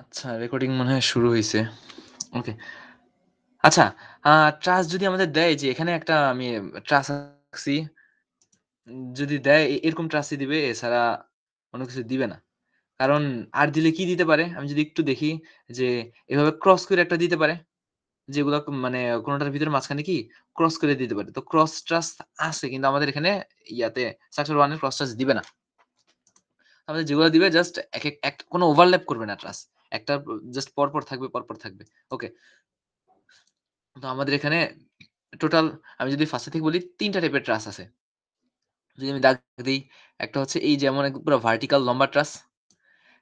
আচ্ছা, রেকর্ডিং মনে হয় শুরু হইছে। ওকে। আচ্ছা, আ ট্রাস্ট যদি আমাদের দেয় যে এখানে একটা আমি ট্রাস্ট রাখছি, যদি দেয় এরকম ট্রাস্টই দিবে, এছাড়া অন্য কিছু দিবে না। কারণ আর দিলে কি দিতে পারে? আমি যদি একটু দেখি যে এভাবে ক্রস করে একটা দিতে পারে। যেগুলা মানে কোনটার ভিতরে মাঝখানে কি ক্রস করে দিতে পারে। তো ক্রস ট্রাস্ট আছে কিন্তু আমাদের এখানে ইয়াতে স্ট্রাকচার 1 এ ক্রস ট্রাস্ট দিবে না। আমাদের যেগুলো দিবে জাস্ট একেক কোন ওভারল্যাপ করবে না ট্রাস্ট। একটা জাস্ট পরপর থাকবে, পরপর থাকবে। ওকে। তো আমাদের এখানে টোটাল আমি যদি ফার্স্ট থেকে বলি ৩ টা টাইপের ট্রাস আছে। যদি আমি দাগ দেই, একটা হচ্ছে এই যেমন পুরা ভার্টিক্যাল লম্বা ট্রাস।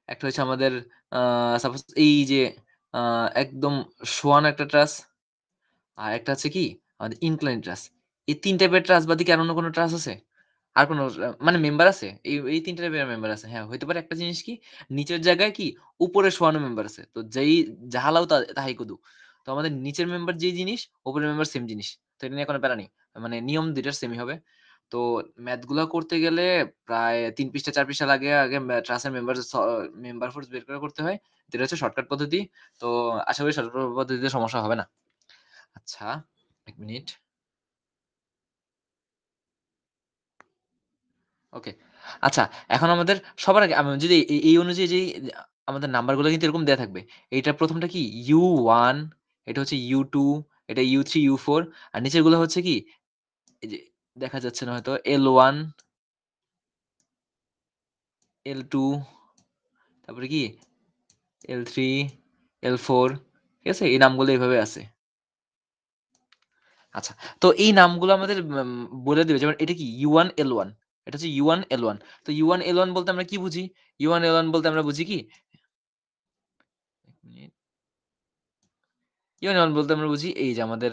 একটা হচ্ছে আমাদের আ সাপোজ এই যে আ একদম শোয়ানো একটা ট্রাস। আর একটা হচ্ছে কি আমাদের ইনক্লাইন ট্রাস। এই ৩ টাইপের ট্রাস বাদে কি আর অন্য কোন ট্রাস আছে? আর কোন মানে মেম্বার আছে? এই ৩ টা টাইপের মেম্বার আছে। হ্যাঁ, হইতে পারে একটা জিনিস কি নিচের জায়গায় কি উপরে শোয়ানো মেম্বার আছে। তো যেই যাহালাও তাহাই কুদু। তো আমাদের নিচের মেম্বার যেই জিনিস, উপরের মেম্বার সেম জিনিস। তো এটা নিয়ে কোনো প্যারা নেই। মানে নিয়ম ২ টার সেমই হবে। তো ম্যাথ গুলা করতে গেলে প্রায় ৩ পৃষ্ঠা ৪ পৃষ্ঠা লাগে। আগে ট্রাসের মেম্বার ফোর্স বের করে করতে হয়। তো এটা হচ্ছে শর্টকাট পদ্ধতি। তো আশা করি শর্টকাট পদ্ধতিতে সমস্যা হবে না। আচ্ছা, ১ মিনিট। ওকে। আচ্ছা, এখন আমাদের সবার আগে আমি যদি এই অনুযায়ী যেই আমাদের নাম্বারগুলো কিন্তু এরকম দেয়া থাকবে। এইটার ১ম টা কি U1, এটা হচ্ছে U2, এটা U3, U4 আর নিচেরগুলো হচ্ছে কি এই যে দেখা যাচ্ছে না হয়তো L1, L2 তারপরে কি L3, L4 ঠিক আছে? এই নামগুলো এভাবে আছে। আচ্ছা। তো এই নামগুলো আমাদের বলে দিবে যেমন এটা কি U1, L1 এটা হচ্ছে U1, L1 তো U1, L1 বলতে আমরা কি বুঝি? U1, L1 বলতে আমরা বুঝি কি? ১ মিনিট। U1, L1 বলতে আমরা বুঝি এই যে আমাদের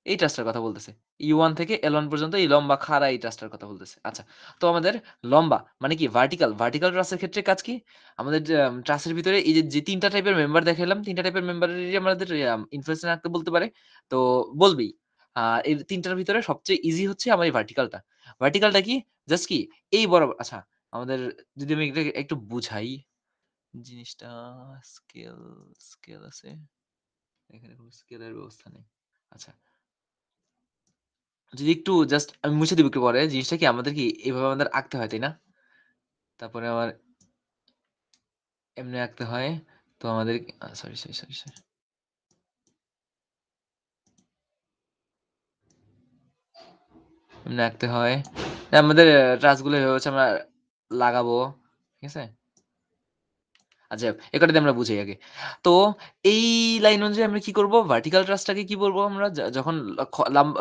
এই ট্রাসটার কথা বলতেছে। U1 থেকে L1 পর্যন্ত এই লম্বা খাড়া এই ট্রাসটার কথা বলতেছে। আচ্ছা। তো আমাদের লম্বা মানে কি ভার্টিক্যাল ট্রাসের ক্ষেত্রে কাজ কি? আমাদের যে ট্রাসের ভিতরে এই যে ৩ টা টাইপের মেম্বার দেখাইলাম, ৩ টা টাইপের মেম্বারেরই আমাদের ইনফ্লুয়েন্স রাখতে বলতে পারে। তো বলবেই। এই ৩ টার ভিতরে সবচেয়ে ইজি হচ্ছে আমার এই ভার্টিক্যালটা। ভার্টিক্যালটা কি? জাস্ট কি এই বরাবর আচ্ছা আমাদের যদি আমি এটাকে একটু বুঝাই জিনিসটা স্কেল, স্কেল আছে। এখানে কোন স্কেলের ব্যবস্থা নেই। আচ্ছা। যদি একটু জাস্ট আমি মুছে দিব একটু পরে। জিনিসটা কি আমাদের কি এভাবে আমাদের আঁকতে হয়, তাই না? তারপরে আবার এমনি আঁকতে হয়। তো আমাদের সরি। এমনি আঁকতে হয়। আমাদের ট্রাস গুলো এভাবে হচ্ছে আমরা লাগাবো। ঠিক আছে? আচ্ছা, এ কটা দিয়ে আমরা বুঝাই আগে। তো এই লাইন অনুযায়ী আমরা কি করব? ভার্টিক্যাল ট্রাসটাকে কি বলবো আমরা? যখন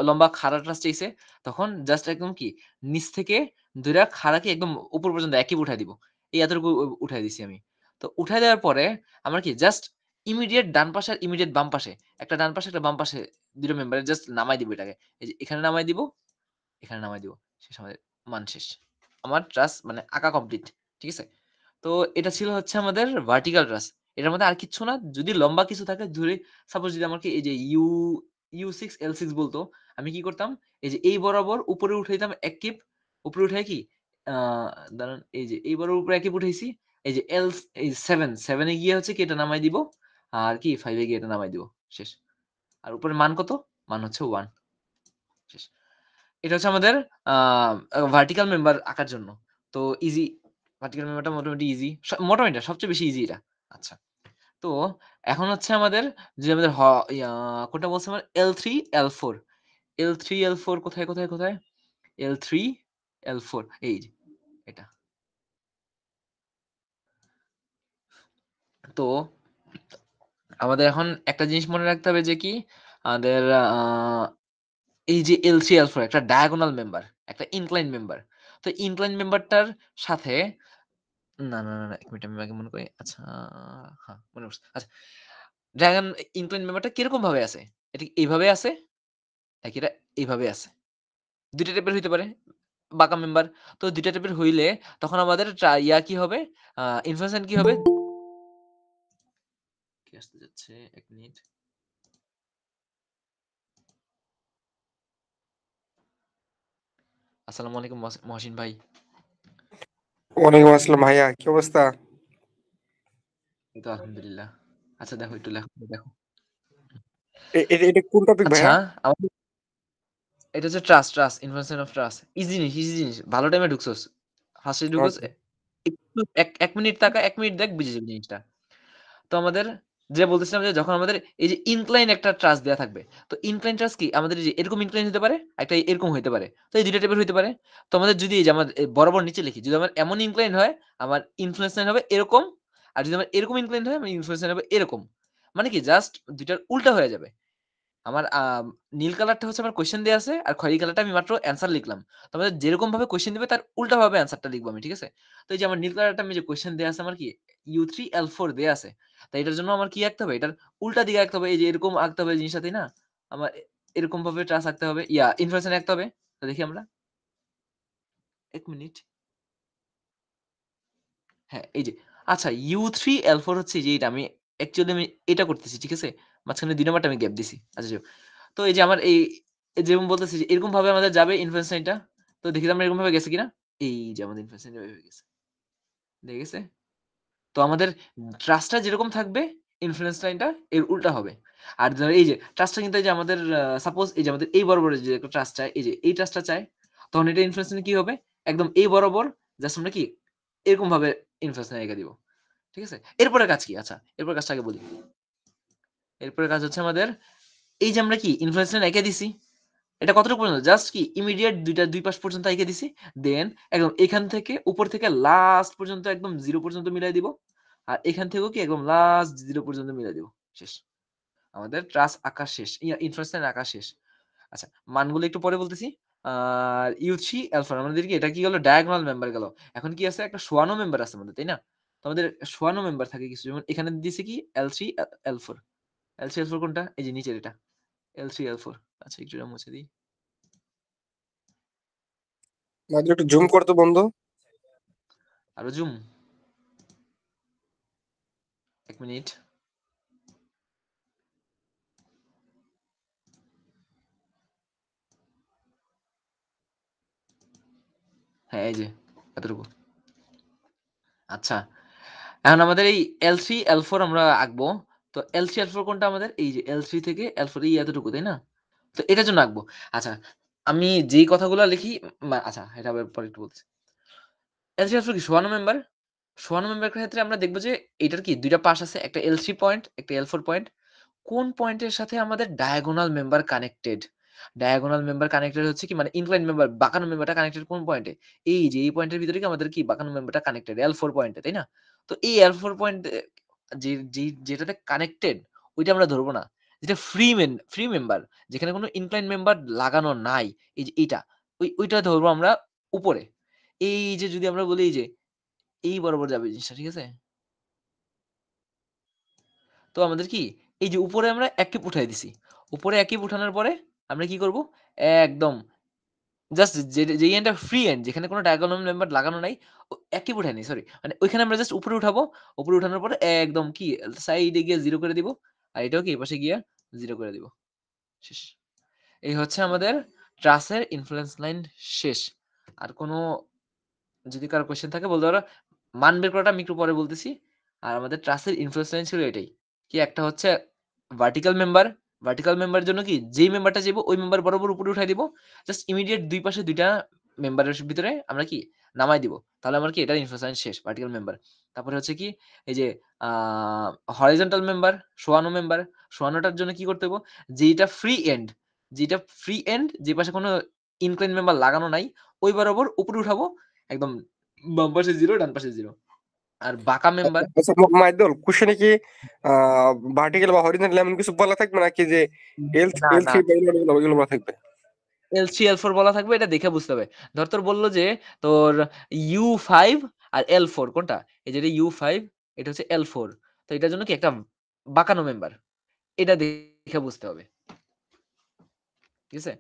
লম্বা খাড়া ট্রাস চাইছে, তখন জাস্ট একদম কি নিচ থেকে ধইরা খাড়াকে একদম উপর পর্যন্ত একেবারে উঠায় দিব। এই এতটুকু উঠায় দিছি আমি। তো উঠায় দেওয়ার পরে আমরা কি জাস্ট ইমিডিয়েট ডান পাশে আর ইমিডিয়েট বাম পাশে, একটা ডান পাশে একটা বাম পাশে ২ টা মেম্বারে জাস্ট নামায় দিব এটাকে। এই যে এখানে নামায় দিব, এখানে নামায় দিব। শেষ আমাদের মান শেষ। আমার ট্রাস মানে আঁকা কমপ্লিট। ঠিক আছে? তো এটা ছিল হচ্ছে আমাদের ভার্টিক্যাল ট্রাস। এটার মধ্যে আর কিচ্ছু না। যদি লম্বা কিছু থাকে ধরে সাপোজ যদি আমাকে এই যে U6, L6 বলতো, আমি কি করতাম? এই যে এই বরাবর উপরে উঠাইতাম ১ কিপ। উপরে উঠায় কি আ দাঁড়ান এই যে এই বরাবর উপরে ১ কিপ উঠাইছি। এই যে এই 7 এ গিয়ে হচ্ছে কি এটা নামায় দিব। আর কি 5 এ গিয়ে এটা নামায় দিব। শেষ। আর উপরের মান কত? মান হচ্ছে 1 শেষ। এটা হচ্ছে আমাদের আ ভার্টিক্যাল মেম্বার আঁকার জন্য। তো ইজি ভার্টিক্যাল মেম্বারটা মোটামুটি ইজি। মোটামুটি না সবচেয়ে বেশি ইজি এটা। আচ্ছা। তো এখন হচ্ছে আমাদের যে আমাদের কোনটা বলছিলাম L3, L4 L3, L4 কোথায়? L3, L4 এই যে এটা। তো আমাদের এখন একটা জিনিস মনে রাখতে হবে যে কি আমাদের এই যে L3, L4 একটা ডায়াগোনাল মেম্বার, একটা ইনক্লাইন মেম্বার। তো ইনক্লাইন মেম্বারটার সাথে না। ১ মিনিট আমি আগে মনে করি। আচ্ছা, হ্যাঁ, মনে পড়ছে। আচ্ছা, ড্রাগন ইনক্লাইন মেম্বারটা কিরকম ভাবে আছে? এটা কি এইভাবে আছে? নাকি এটা এইভাবে আছে? ২ টা টাইপের হইতে পারে। বাঁকা মেম্বার। তো ২ টা টাইপের হইলে তখন আমাদের কি হবে? আ ইনফ্লেশন কি হবে? কে আসতে যাচ্ছে? ১ মিনিট। আসসালামু আলাইকুম মহসিন ভাই। ওয়ালাইকুম আসসালাম ভাইয়া, কি অবস্থা? এই তো আলহামদুলিল্লাহ। আচ্ছা দেখো একটু দেখো। এটা কোন টপিক আচ্ছা, ভাইয়া? আমাদের এটা হচ্ছে trust, information of trust. Easy জিনিস। ভালো টাইমে ঢুকছোস। ফার্স্টে ঢুকোস আচ্ছা। একটু ১ মিনিট তাকা, ১ মিনিট দেখ বুঝে যাবি জিনিসটা। তো আমাদের যে বলতেছিলাম যে যখন আমাদের এই যে ইনক্লাইন একটা ট্রাস্ট দেয়া থাকবে। তো ইনক্লাইন ট্রাস্ট কি? আমাদের এই যে এরকম ইনক্লাইন হতে পারে, একটা এরকম হইতে পারে। তো এই ২ টা টাইপের হইতে পারে। তো আমাদের যদি এই যে আমার বরাবর নিচে লিখি, যদি আমার এমন ইনক্লাইন হয়, আমার ইনফ্লুয়েন্স লাইন হবে এরকম। আর যদি আমার এরকম ইনক্লাইন হয়, আমার ইনফ্লুয়েন্স লাইন হবে এরকম। মানে কি জাস্ট ২ টার উল্টা হয়ে যাবে। আমার নীল কালারটা হচ্ছে আমার কোয়েশ্চেন দেয়া আছে। আর খয়েরি কালারটা আমি মাত্র অ্যান্সার লিখলাম। তো আমাদের যেরকম ভাবে কোয়েশ্চেন দিবে তার উল্টা ভাবে অ্যান্সারটা লিখবো আমি। ঠিক আছে? তো এই যে আমার নীল কালারটা আমি যে কোয়েশ্চেন দেয়া আছে আমার কি U3 L4 দেয়া আছে। তাই এটার জন্য আমার কি আঁকতে হবে? এটার উল্টা দিকে আঁকতে হবে। এই যে এরকম আঁকতে হবে জিনিসটা, তাই না? আমার এরকম ভাবে ট্রাস আঁকতে হবে। ইনফ্লুয়েন্স আঁকতে হবে। তো দেখি আমরা। ১ মিনিট। হ্যাঁ, এই যে আচ্ছা U3 L4 হচ্ছে এই যে এটা আমি অ্যাকচুয়ালি আমি এটা করতেছি। ঠিক আছে? মাঝখানে ২ নাম্বারটা আমি গ্যাপ দিছি। আচ্ছা যাক। তো এই যে আমার যেরকম বলতেছি যে এরকম ভাবে আমাদের যাবে ইনফ্লুয়েন্স লাইনটা। তো দেখি তো আমরা এরকম ভাবে গেছে কিনা? এই যে আমাদের ইনফ্লুয়েন্স লাইনটা এভাবে গেছে। দেখা গেছে? তো আমাদের ট্রাস্টটা যেরকম থাকবে ইনফ্লুয়েন্স লাইনটা এর উল্টা হবে। আর ধর এই যে ট্রাস্টটা কিন্তু এই যে আমাদের সাপোজ এই যে আমাদের এই বরাবর যে একটা ট্রাস্ট চায়, এই যে এই ট্রাস্টটা চায়, তখন এটা ইনফ্লুয়েন্স লাইন কি হবে? একদম এই বরাবর জাস্ট আমরা কি এরকম ভাবে ইনফ্লুয়েন্স লাইন এঁকে দিব। ঠিক আছে? এরপরের কাজ কি? আচ্ছা, এরপরের কাজটা আগে বলি। এরপরের কাজ হচ্ছে আমাদের এই যে আমরা কি ইনফ্লুয়েন্স লাইন এঁকে দিছি। এটা কতটুকু পর্যন্ত? জাস্ট কি ইমিডিয়েট ২ পাশ পর্যন্ত এঁকে দিছি। দেন একদম এখান থেকে উপর থেকে লাস্ট পর্যন্ত একদম 0 পর্যন্ত মিলাই দিব। আর এখান থেকেও কি একদম লাস্ট 0 পর্যন্ত মিলাই দিব। শেষ। আমাদের ট্রাস আঁকা শেষ। ইনফ্লুয়েন্স লাইন আঁকা শেষ। আচ্ছা, মানগুলো একটু পরে বলতেছি। আর U3 L4 আমাদের কি এটা কি হলো ডায়াগোনাল মেম্বার গেল। এখন কি আছে? একটা শোয়ানো মেম্বার আছে আমাদের, তাই না? তো আমাদের শোয়ানো মেম্বার থাকে কিছু। যেমন এখানে দিছে কি L3 L4। L3 L4 কোনটা? এই যে নিচের এটা। L3 L4। আচ্ছা একটু এটা মুছে দিই। মাঝে একটু জুম করতো বন্ধু। আরো জুম। ১ মিনিট। হ্যাঁ, এই যে এতটুকু। আচ্ছা। এখন আমাদের এই L3, L4 আমরা আঁকবো। তো L3, L4 কোনটা আমাদের? এই যে L3 থেকে L4 এই এতটুকু, তাই না? তো এটার জন্য আঁকবো। আচ্ছা, আমি যেই কথাগুলা লিখি আচ্ছা এটা আবার পরে একটু বলতেছি। L3, L4 কি সমান মেম্বার? সমান মেম্বার ক্ষেত্রে আমরা দেখব যে এটার কি ২ টা পাশ আছে। একটা L3 পয়েন্ট, একটা L4 পয়েন্ট। কোন পয়েন্টের সাথে আমাদের diagonal member connected? Diagonal member connected হচ্ছে কি মানে ইনক্লাইন মেম্বার বাঁকানো মেম্বারটা কানেক্টেড কোন পয়েন্টে? এই যে এই পয়েন্টের ভিতরে কি আমাদের কি বাঁকানো মেম্বারটা কানেক্টেড L4 পয়েন্টে, তাই না? তো এই L4 পয়েন্ট যেটাতে কানেক্টেড ওইটা আমরা ধরব না। যেটা ফ্রি মেম্বার যেখানে কোনো ইনক্লাইন মেম্বার লাগানো নাই। এই যে এইটা ওইটা ধরবো আমরা উপরে। এই যে যদি আমরা বলি এই যে এই বরাবর যাবে জিনিসটা, ঠিক আছে? তো আমাদের কি এই যে উপরে আমরা এক কিপ উঠায় দিছি। উপরে এক কিপ উঠানোর পরে আমরা কি করব? একদম জাস্ট যেই এন্ডটা ফ্রি এন্ড যেখানে কোনো ডায়াগোনাল মেম্বার লাগানো নাই এক কিপ উঠাইনি সরি। মানে ওইখানে আমরা জাস্ট উপরে উঠাবো। উপরে উঠানোর পরে একদম কি সাইডে গিয়ে 0 করে দিব। আর এটাও কি এপাশে গিয়ে 0 করে দিব। শেষ। এই হচ্ছে আমাদের ট্রাসের ইনফ্লুয়েন্স লাইন শেষ। আর কোনো যদি কারো কোয়েশ্চেন থাকে বলতে পারো। মান বের করাটা আমি একটু পরে বলতেছি। আর আমাদের ট্রাসের ইনফ্লুয়েন্স লাইন ছিল এটাই। কি একটা হচ্ছে ভার্টিক্যাল মেম্বার। ভার্টিক্যাল মেম্বারের জন্য কি যেই মেম্বারটা যাইবো ওই মেম্বার বরাবর উপরে উঠাই দিব। জাস্ট ইমিডিয়েট ২ পাশে ২ টা মেম্বারের ভিতরে আমরা কি নামাই দিব। তাহলে আমার কি এটার ইনফ্লুয়েন্স লাইন শেষ ভার্টিক্যাল মেম্বার। তারপরে হচ্ছে কি এই যে আ হরাইজন্টাল মেম্বার, শোয়ানো মেম্বার। শোয়ানোটার জন্য কি করতে হইব? যেটা ফ্রি এন্ড যে পাশে কোনো ইনক্লাইন মেম্বার লাগানো নাই ওই বরাবর উপরে উঠাবো। একদম বাম পাশে 0 ডান পাশে 0। আর বাঁকা মেম্বার আচ্ছা মাইদুল, কোশ্চেনে কি ভার্টিক্যাল বা হরিজন্টাল এমন কিছু বলা থাকবে নাকি যে এল না, এল না। থ্রি বা এগুলো বলা থাকবে? L3, L4 বলা থাকবে এটা দেখে বুঝতে হবে। ধর তোর বলল যে তোর U5 আর L4 কোনটা? এই যে এটা U5 এটা হচ্ছে L4। তো এটার জন্য কি একটা বাঁকানো মেম্বার। এটা দেখে বুঝতে হবে। ঠিক আছে?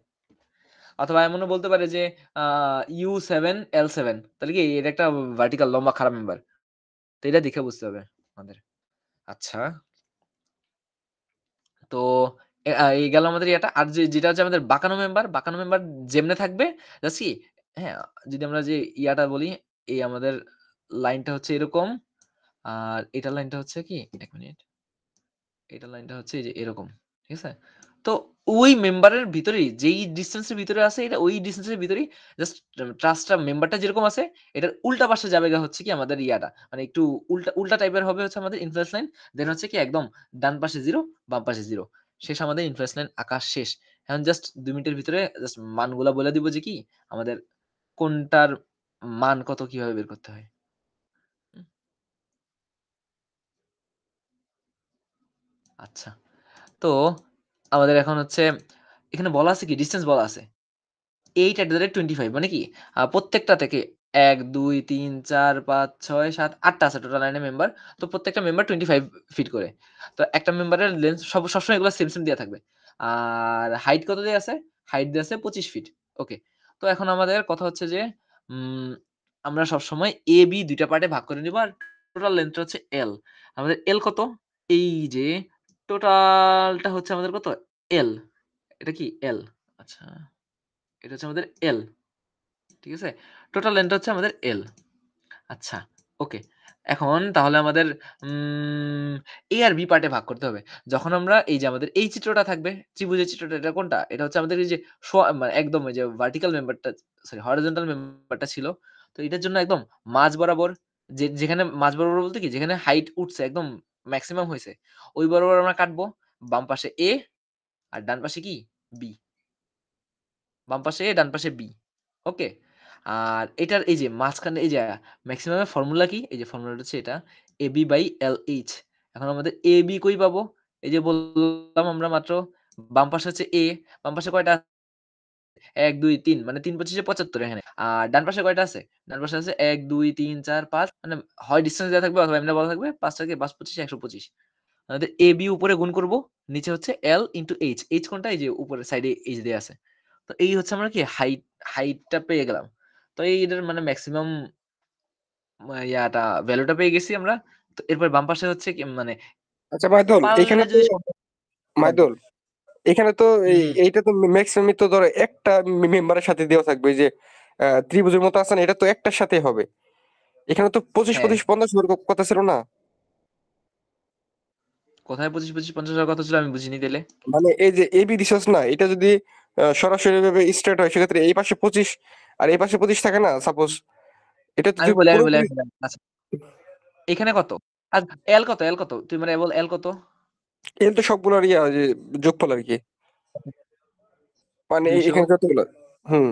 অথবা এমনও বলতে পারে যে আ U7 L7 তাহলে কি এটা একটা ভার্টিক্যাল লম্বা খাড়া মেম্বার। তো এটা দেখে বুঝতে হবে আমাদের। আচ্ছা। তো এই গেল আমাদের ইয়েটা। আর যেটা হচ্ছে আমাদের বাঁকানো মেম্বার যেমনে থাকবে জাস্ট কি হ্যাঁ, যদি আমরা যে ইয়াটা বলি, এই আমাদের লাইনটা হচ্ছে এরকম। আর এটার লাইনটা হচ্ছে কি ১ মিনিট। এটার লাইনটা হচ্ছে এই যে এরকম। ঠিক আছে? তো ওই মেম্বারের ভিতরেই যেই ডিসট্যান্স এর ভিতরে আছে এটা ওই ডিসট্যান্স এর ভিতরেই জাস্ট ট্রাস্টটা মেম্বারটা যেরকম আছে এটার উল্টা পাশে যাবেগা হচ্ছে কি আমাদের ইয়াটা। মানে একটু উল্টা, উল্টা টাইপের হবে হচ্ছে আমাদের ইনফ্লুয়েন্স লাইন। দেন হচ্ছে কি একদম ডান পাশে 0 বাম পাশে 0 শেষ আমাদের ইনফ্লুয়েন্স লাইন আঁকা শেষ। এখন জাস্ট ২ মিনিটের ভিতরে জাস্ট মানগুলা বলে দিব যে কি আমাদের কোনটার মান কত কিভাবে বের করতে হয়। হুম, আচ্ছা। তো আমাদের এখন হচ্ছে এখানে বলা আছে কি ডিসট্যান্স বলা আছে। 8 @ 25 মানে কি? প্রত্যেকটা থেকে ১, ২, ৩, ৪, ৫, ৬, ৭, ৮ টা আছে টোটাল লাইনে মেম্বার। তো প্রত্যেকটা মেম্বার 25 ফিট করে। তো একটা মেম্বারের লেন্থ সবসময় এগুলো সেম দেয়া থাকবে। আর হাইট কত দেয়া আছে? হাইট দেয়া আছে 25 ফিট। ওকে। তো এখন আমাদের কথা হচ্ছে যে উম আমরা সবসময় AB ২ টা পার্টে ভাগ করে নিব। আর টোটাল লেন্থটা হচ্ছে L। আমাদের L কত? এই যে টোটালটা হচ্ছে আমাদের কত? L। এটা কি L? আচ্ছা। এটা হচ্ছে আমাদের L। ঠিক আছে? টোটাল লেন্থটা হচ্ছে আমাদের L। আচ্ছা, ওকে। এখন তাহলে আমাদের A আর B পার্টে ভাগ করতে হবে। যখন আমরা এই যে আমাদের এই চিত্রটা থাকবে, ত্রিভুজের চিত্রটা এটা কোনটা? এটা হচ্ছে আমাদের এই যে মানে একদম ওই যে ভার্টিক্যাল মেম্বারটা সরি হরাইজন্টাল মেম্বারটা ছিল। তো এটার জন্য একদম মাঝ বরাবর যেখানে মাঝ বরাবর বলতে কি যেখানে হাইট উঠছে একদম মেক্সিমাম হইছে। ওই বরাবর আমরা কাটবো। বাম পাশে A আর ডান পাশে কি? B। বাম পাশে A, ডান পাশে B। ওকে? আর এটার এই যে মাঝখানে এই যে মেক্সিমাম এর ফর্মুলা কি? এই যে ফর্মুলাটা হচ্ছে এটা AB/LH। এখন আমাদের AB কই পাবো? এই যে বললাম আমরা মাত্র বাম পাশে হচ্ছে A, বাম পাশে কয়টা? ১, ২, ৩ মানে ৩ পঁচিশে ৭৫ এখানে। আর ডান পাশে কয়টা আছে? ডান পাশে আছে ১, ২, ৩, ৪, ৫ মানে হয় ডিসট্যান্স দেয়া থাকবে অথবা এমনি বলা থাকবে ৫ টাকে ৫ পঁচিশে ১২৫। আমাদের AB উপরে গুণ করব, নিচে হচ্ছে L ইনটু H। H কোনটা? এই যে উপরের সাইডে H দেয়া আছে। তো এই হচ্ছে আমরা কি হাইটটা পেয়ে গেলাম। তো এইটার মানে মেক্সিমাম ইয়াটা ভ্যালুটা পেয়ে গেছি আমরা। তো এরপর বাম পাশে হচ্ছে কি মানে আচ্ছা মাইদুল, পারলে এখানে তো যদি সম্ভব বলেন। মাইদুল এখানে তো হুম, এইটা তো ম্যাক্সিমাম তো ধরো একটা মেম্বারের সাথে দেওয়া থাকবে এই যে ত্রিভুজের মতো আছে না, এটা তো একটার সাথে হবে। এখানে তো 25 হ্যাঁ। 25 50 এর কথা ছিল না? কোথায় ২৫, ২৫, ৫০ হওয়ার কথা ছিল আমি বুঝিনি তাইলে? মানে এই যে এবি দিছস না, এটা যদি সরাসরি ভাবে স্ট্রেট হয় সেক্ষেত্রে এই পাশে 25 আর এই পাশে 25 থাকে না সাপোজ, এটা তো আমি তুই বলি, আমি বলি, পুরোপুরি আমি বলি। আচ্ছা, এখানে কত? আচ্ছা, L কত? L কত? তুই মানে বল L কত? এর তো সবগুলোর যে যোগফল আর কি, মানে ২০০ এখানে যতগুলো। হুম।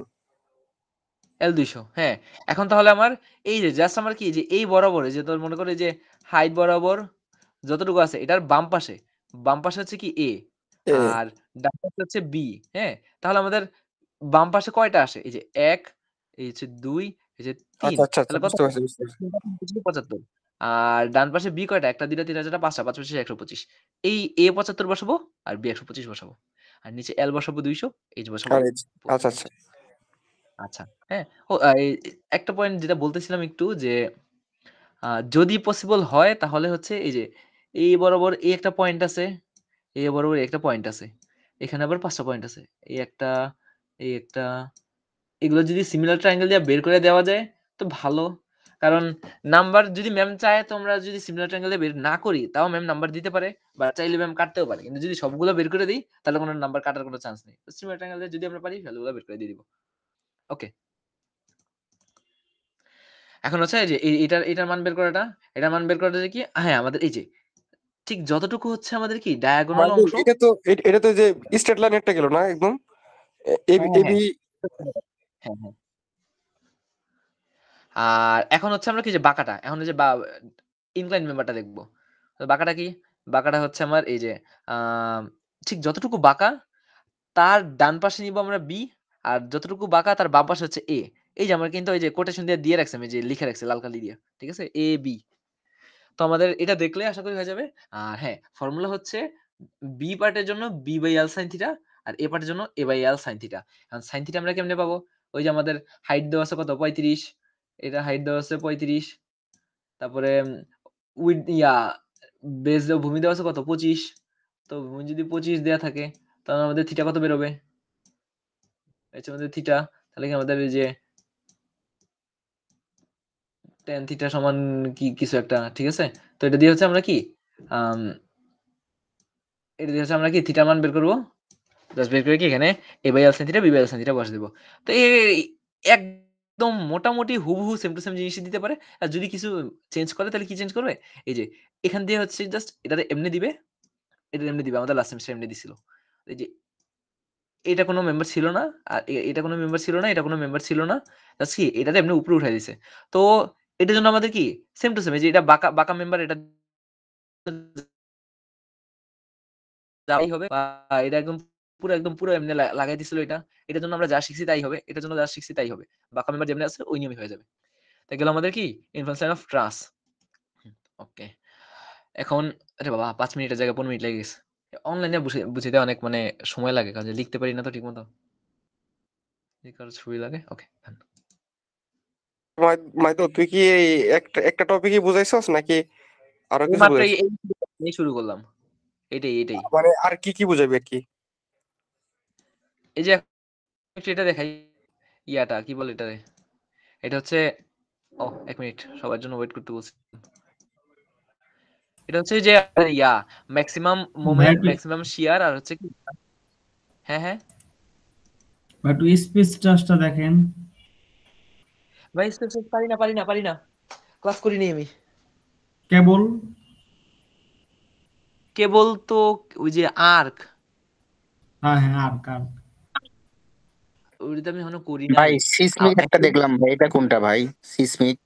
L ২০০ হ্যাঁ। এখন তাহলে আমার এই যে জাস্ট আমার কি যে এই বরাবর এই যে তোর মনে করে যে হাইট বরাবর যতটুকু আছে এটার বাম পাশে হচ্ছে কি A এ আর ডান পাশে হচ্ছে B, হ্যাঁ? তাহলে আমাদের বাম পাশে কয়টা আসে? এই যে ১, এই হচ্ছে ২, এই যে ৩ আচ্ছা আচ্ছা আচ্ছা, তাহলে কত? বুঝতে পারছি বুঝতে পারছি। ৭৫ আর ডান পাশে B কয়টা? ১ টা ২ টা ৩ টা ৪ টা ৫ টা ৫ ৫ ১২৫ এই A ৭৫ বসাবো আর B ১২৫ বসাবো। আর নিচে L বসাবো ২০০ H বসাবো আর এই যে, আচ্ছা ২৫। আচ্ছা। আচ্ছা, হ্যাঁ? ও এই একটা পয়েন্ট যেটা বলতেছিলাম একটু যে যদি পসিবল হয় তাহলে হচ্ছে এই যে এই বরাবর এই একটা পয়েন্ট আছে, এই বরাবর এই একটা পয়েন্ট আছে। এখানে আবার ৫ টা পয়েন্ট আছে। এই একটা, এই একটা এগুলো যদি সিমিলার ট্রায়াঙ্গেল দিয়ে বের করে দেওয়া যায় তো ভালো। কারণ নাম্বার যদি ম্যাম চায় তো আমরা যদি সিমিলার ট্রায়াঙ্গেল দিয়ে বের না করি তাও ম্যাম নাম্বার দিতে পারে বা চাইলে ম্যাম কাটতেও পারে। কিন্তু যদি সবগুলো বের করে দেই তাহলে কোন নাম্বার কাটার কোন চান্স নেই। তো সিমিলার ট্রায়াঙ্গেল দিয়ে যদি আমরা পারি ভ্যালুগুলো বের করে দিয়ে দিব। ওকে। এখন হচ্ছে এই যে এটার মান বের করাটা, এটার মান বের করাটা যে কি হ্যাঁ, আমাদের এই যে ঠিক যতটুকু হচ্ছে আমাদের কি ডায়াগোনাল মাইদুল, অংশ এটা তো যে স্ট্রেট লাইন একটা গেল না একদম, এবি হ্যাঁ, হ্যাঁ, এবি। হ্যাঁ। হ্যাঁ, হ্যাঁ। আর এখন হচ্ছে আমরা কি যে বাঁকাটা, এখন এই যে ইনক্লাইন মেম্বারটা দেখব। তো বাঁকাটা কি? বাঁকাটা হচ্ছে আমার এই যে আ ঠিক যতটুকু বাঁকা তার ডান পাশে নিবো আমরা B আর যতটুকু বাঁকা তার বাম পাশে হচ্ছে A। এই যে আমরা কিন্তু ওই যে কোটেশন দিয়ে রাখছি আমি যে লিখে রাখছি লাল কালি দিয়া। ঠিক আছে? AB তো আমাদের এটা দেখলে আশা করি হয়ে যাবে। আর হ্যাঁ, ফর্মুলা হচ্ছে B পার্টের জন্য B/L sin theta R A পার্টের জন্য A/L sin থিটা। এখন sin থিটা আমরা কেমনে পাবো? ওই যে আমাদের হাইট দেওয়া আছে কত? ৩৫ এটা হাইট দেওয়া আছে ৩৫ তারপরে উইথ বেস দেওয়া ভূমি দেওয়া আছে কত? ২৫ তো ভূমি যদি ২৫ দেয়া থাকে তাহলে আমাদের থিটা কত বেরোবে? এই হচ্ছে আমাদের থিটা। তাহলে কি আমাদের এই যে tan থিটা সমান কিছু একটা, ঠিক আছে? তো এটা দিয়ে হচ্ছে আমরা কি আম এটা দিয়ে হচ্ছে আমরা কি থিটার মান বের করব। জাস্ট বের করে কি এখানে a by l sin theta b by l sin theta বসায় দিব। তো একদম মোটামুটি হুবহু সেম টু সেম জিনিসই দিতে পারে। আর যদি কিছু চেঞ্জ করে তাহলে কি চেঞ্জ করবে? এই যে এখান দিয়ে হচ্ছে জাস্ট এটারে এমনি দিবে, এটা এমনি দিবে। আমাদের লাস্ট সেমিস্টারে এমনি দিছিল। এই যে এটা কোনো মেম্বার ছিল না। আর এটা কোনো মেম্বার ছিল না, এটা কোনো মেম্বার ছিল না। জাস্ট কি এটারে এমনি উপরে উঠায় দিছে। তো এটার জন্য আমাদের কি সেম টু সেম এই যে এটা বাঁকা, বাঁকা মেম্বার এটা যাই হবে বা এটা একদম পুরো এমনি লাগাই দিছিল এটা। এটার জন্য আমরা যা শিখছি তাই হবে। এটার জন্য যা শিখছি তাই হবে। বাঁকা মেম্বার যেমনি আছে ওই নিয়মই হয়ে যাবে। তাই গেল আমাদের কি ইনফারেন্স লাইন অফ ট্রাস। ওকে। এখন আরে বাবা ৫ মিনিটের জায়গায় ১৫ মিনিট লেগে গেছে। অনলাইনে বুঝাইতে অনেক মানে সময় লাগে কারণ লিখতে পারি না তো ঠিকমতো। এই কারণে ছবি লাগে। ওকে ডান। মাইতো তুই কি এই একটা একটা টপিকই বুঝাইছস নাকি আরো এই কিছু মাত্র বুঝাইছস? এই শুরু করলাম। এটাই। মানে আর কি কি বুঝাবি আর কি? এই যে একটু এটা দেখাই ইয়াটা কি বলে এটারে? এটা হচ্ছে ১ মিনিট সবার জন্য ওয়েট করতে বলছি। এটা হচ্ছে যে ইয়া মেক্সিমাম ভাইয়া মোমেন্ট, একটু মেক্সিমাম শিয়ার আর হচ্ছে কি হ্যাঁ। ভাইয়া একটু স্পেস ট্রাস্টটা দেখেন। ভাই স্পেস পারি না। ক্লাস করিনি আমি। কেবল কেবল তো ওই যে আর্ক হ্যাঁ আর কার ওইটা আমি এখনো করি ভাই নাই। সিসমিক একটা দেখলাম ভাই, এটা কোনটা ভাই? সিসমিক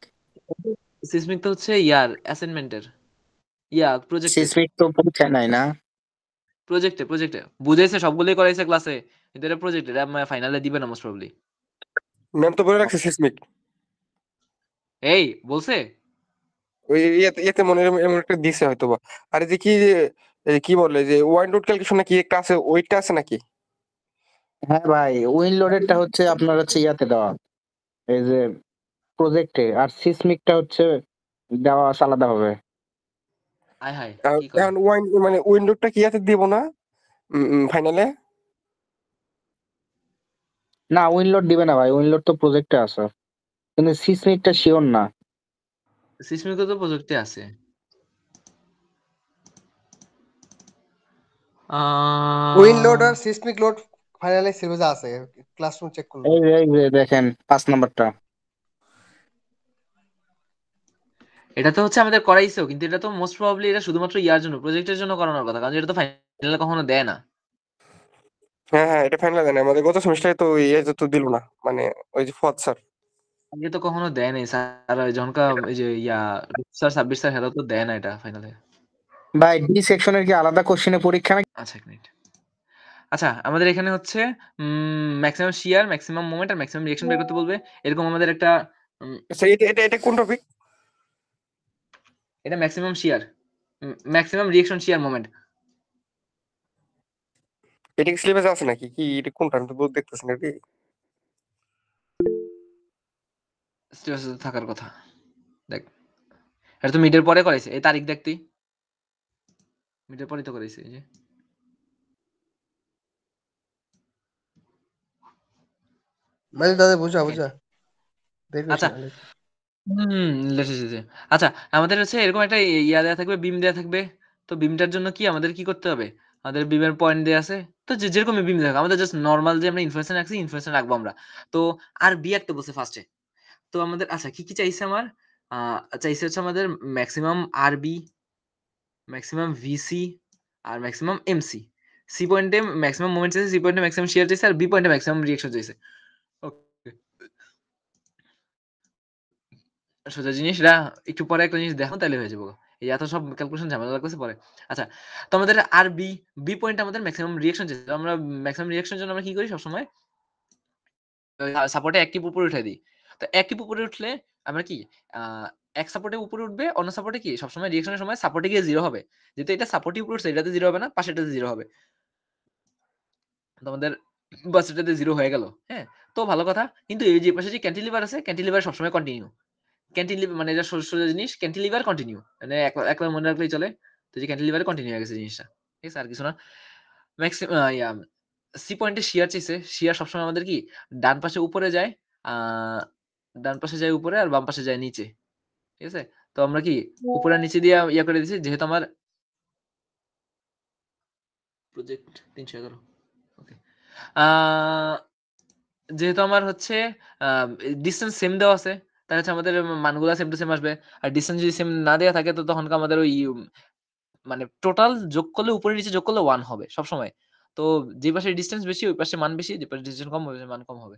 সিসমিক তো হচ্ছে ইয়ার অ্যাসাইনমেন্টের প্রজেক্টের সিসমিক তো পরীক্ষায় নাই না? প্রজেক্টে বুঝাইছে সবগুলোই করাইছে ক্লাসে, কিন্তু এটা প্রজেক্ট, এটা ফাইনালে দিবে না মোস্ট প্রবাবলি। ম্যাম তো বলে রাখছে সিসমিক। এই বলছে ওই ইয়েতে মনে হয় এমন একটা দিছে হয়তোবা। আর এই যে কি এই কি বলে যে ওয়াইন রুট ক্যালকুলেশন নাকি একটা আছে, ওইটা আছে নাকি? হ্যাঁ ভাই, উইন লোডেডটা হচ্ছে আপনার হচ্ছে ইয়াতে দেওয়া, এই যে প্রজেক্টে, আর সিসমিকটা হচ্ছে দেওয়া আছে আলাদা ভাবে। আয় হায় কি কয়। এখন ওয়াইন মানে উইন রুটটা কি আছে দিব না ফাইনালে? না, উইন লোড দিবে না ভাই, উইন লোড তো প্রজেক্টে আছে, কিন্তু সিসমিকটা শিওর না। সিসমিক তো প্রজেক্টে আছে। উইন লোড আর সিসমিক লোড ফাইনালে সিরিজে আছে, ক্লাসরুম চেক করলো। এই যে দেখেন 5 নাম্বারটা। এটা তো হচ্ছে আমাদের করাইছেও, কিন্তু এটা তো মোস্ট প্রবাবলি এটা শুধুমাত্র ইয়ার জন্য, প্রজেক্টের জন্য করানোর কথা, কারণ এটা তো ফাইনালে কখনো দেয় না। হ্যাঁ এটা ফাইনালে দেয় না। আমাদের গত সেমিস্টারে তো ইয়ে তো দিল না, মানে ওই যে ফদ স্যার। আগে তো কখনো দেয় নাই স্যার, যখনকার এই যে স্যার সাব্বির স্যার হেরা তো দেয় না এটা ফাইনালে। ভাই ডি সেকশনের কি আলাদা কোশ্চেনে পরীক্ষা নাকি? আচ্ছা ১ মিনিট। আচ্ছা আমাদের এখানে হচ্ছে ম্যাক্সিমাম শিয়ার, ম্যাক্সিমাম মোমেন্ট আর ম্যাক্সিমাম রিঅ্যাকশন বের করতে বলবে। এরকম আমাদের একটা আচ্ছা এটা কোন টপিক? এটা ম্যাক্সিমাম শিয়ার, ম্যাক্সিমাম রিঅ্যাকশন শিয়ার মোমেন্ট। এটা কি সিলেবাসে আছে নাকি? কি এটা কোনটা আমি তো দেখতেছি না রে। সিলেবাসে থাকার কথা। দেখ এটা তো মিডের পরে করাইছে, এই তারিখ দেখ তুই, মিডের পরেই তো করাইছে এই যে। মানে দাদা বুঝা দেখো আচ্ছা লেটেস্ট। আচ্ছা আমাদের হচ্ছে এরকম একটা দেয়া থাকবে, বিম দেয়া থাকবে। তো বিমটার জন্য কি আমাদের কি করতে হবে? আমাদের বিমের পয়েন্ট দেয়া আছে। তো যেরকমই বিম দেয়া থাকুক, আমাদের জাস্ট নরমাল যে আমরা ইনফরমেশন রাখছি, ইনফরমেশন রাখবো আমরা। তো আর বি একটা বলছে ফার্স্টে। তো আমাদের আচ্ছা কি চাইছে আমার? চাইছে হচ্ছে আমাদের ম্যাক্সিমাম আরবি, ম্যাক্সিমাম ভিসি আর ম্যাক্সিমাম এমসি। সি পয়েন্টে ম্যাক্সিমাম মোমেন্ট চাইছে, সি পয়েন্টে ম্যাক্সিমাম শিয়ার চাইছে আর বি পয়েন্টে ম্যাক্সিমাম রিঅ্যাকশন চাইছে। ওকে সোজা জিনিস এটা, একটু পরে একটা জিনিস দেখো তাহলে হয়ে যাবো। এই এত সব ক্যালকুলেশন ঝামেলা লাগতেছে পরে। আচ্ছা তো আমাদের আর বি পয়েন্ট আমাদের ম্যাক্সিমাম রিঅ্যাকশন চাইছে। আমরা ম্যাক্সিমাম রিঅ্যাকশনের জন্য আমরা কি করি সবসময় সাপোর্টে এক টিপ উপরে উঠাই দিই। তো এক টিপ উপরে উঠলে আমরা কি এক সাপোর্টে উপরে উঠবে, অন্য সাপোর্টে কি সবসময় রিঅ্যাকশনের সময় সাপোর্টে গিয়ে 0 হবে। যেহেতু এটা সাপোর্টে উপরে উঠছে এটাতে 0 হবে না, পাশেরটাতে 0 হবে। তো আমাদের বাস এটাতে 0 হয়ে গেল। হ্যাঁ? তো ভালো কথা। কিন্তু এই যে পাশে যে ক্যান্টিলিভার আছে, ক্যান্টিলিভার সবসময় কন্টিনিউ। ক্যান্টিলিভার মানে এটা সোজা জিনিস, ক্যান্টিলিভার কন্টিনিউ। মানে একবার মনে রাখলেই চলে। তো যে ক্যান্টিলিভারে কন্টিনিউ হয়ে গেছে জিনিসটা। ঠিক আছে? আর কিছু না। ম্যাক্সিমাম সি পয়েন্টে শিয়ার চাইছে। শিয়ার সবসময় আমাদের কি ডান পাশে উপরে যায়, আ ডান পাশে যায় উপরে আর বাম পাশে যায় নিচে। ঠিক আছে? তো আমরা কি উপরে আর নিচে দিয়ে ইয়া করে দিছি, যেহেতু আমার প্রজেক্ট 311 ওকে। যেহেতু আমার হচ্ছে ডিসটেন্স সেম দেওয়া আছে, তাহলে হচ্ছে আমাদের মানগুলো সেম টু সেম আসবে। আর ডিসটেন্স যদি সেম না দেওয়া থাকে তো তখন আমাদের ওই মানে টোটাল যোগ করলে উপরে নিচে যোগ করলে 1 হবে সবসময়। তো যে পাশে ডিসটেন্স বেশি ওই পাশে মান বেশি, যে পাশে ডিসটেন্স কম ওই পাশে মান কম হবে।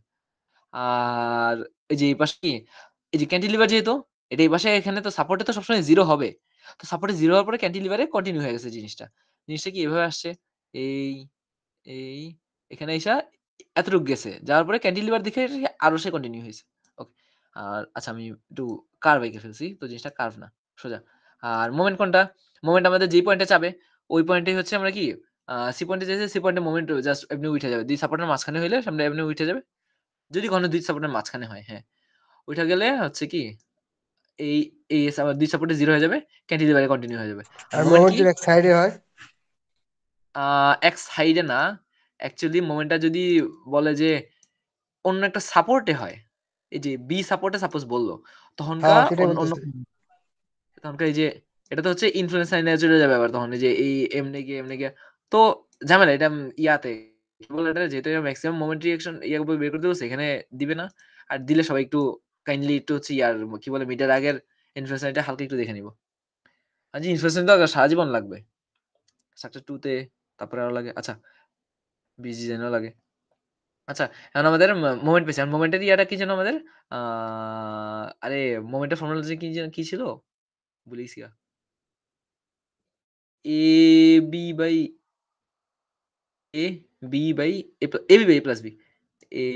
আর এই যে এই পাশে কি, এই যে ক্যান্টিলিভার যেহেতু এটা এই পাশে, এখানে তো সাপোর্টে তো সবসময় 0 হবে। তো সাপোর্টে 0 হওয়ার পরে ক্যান্টিলিভারে কন্টিনিউ হয়ে গেছে জিনিসটা। জিনিসটা কি এভাবে আসছে, এই, এই, এখানে আইসা এতটুক গেছে। যাওয়ার পরে ক্যান্টিলিভার দেখে আরো সে কন্টিনিউ হইছে। ওকে। আর আচ্ছা আমি একটু কার্ভ এঁকে ফেলছি। তো জিনিসটা কার্ভ না, সোজা। আর মোমেন্ট কোনটা? মোমেন্ট আমাদের যেই পয়েন্টে চাবে ওই পয়েন্টেই হচ্ছে আমরা কি সি পয়েন্টে যাইছে, সি পয়েন্টে মোমেন্ট জাস্ট এমনি উঠে যাবে। 2 সাপোর্টের মাঝখানে হইলে সামনে এমনি উঠে যাবে। যদি ঘন 2 সাপোর্টের মাঝখানে হয়, হ্যাঁ। উঠা গেলে হচ্ছে কি এই, এই 2 সাপোর্টে 0 হয়ে যাবে, ক্যান্টিলিভারে কন্টিনিউ হয়ে যাবে। আর আর মোমেন্ট মোমেন্ট কি? যদি এক সাইডে হয়, এক সাইডে না। অ্যাকচুয়ালি মোমেন্টটা যদি বলে যে অন্য একটা সাপোর্টে হয়, এই যে বি সাপোর্টে সাপোজ বলল, তখনকা হ্যাঁ সেটাই অন্য অন্য বলতেছি। তখনকা এই যে এটা তো হচ্ছে ইনফ্লুয়েন্স লাইনে চলে যাবে আবার তখন, এই যে এই এমনি গিয়ে তো ঝামেলা এটা ইয়াতে কি বলে এটা, যেহেতু ম্যাক্সিমাম মোমেন্ট রিঅ্যাকশন ইয়া বের করতে বলছে, এখানে দিবে না। আর দিলে সবাই একটু কাইন্ডলি একটু হচ্ছে ইয়ার কি বলে মিটার আগের ইনফ্লুয়েন্স লাইনটা হালকা একটু দেখে নিব। আর যে ইনফ্লুয়েন্স লাইন তো সারা জীবন লাগবে, স্ট্রাকচার 2 তে, তারপরে আরো লাগে। আচ্ছা বিজি জেনও লাগে। আচ্ছা, এখন আমাদের মোমেন্ট পেয়েছি। আর মোমেন্টের ইয়াটা কি যেন আমাদের? আ আরে মোমেন্টের ফর্মুলা যে কি ছিল? ভুলে গেছি গা। AB by A, B by AB by A plus B. A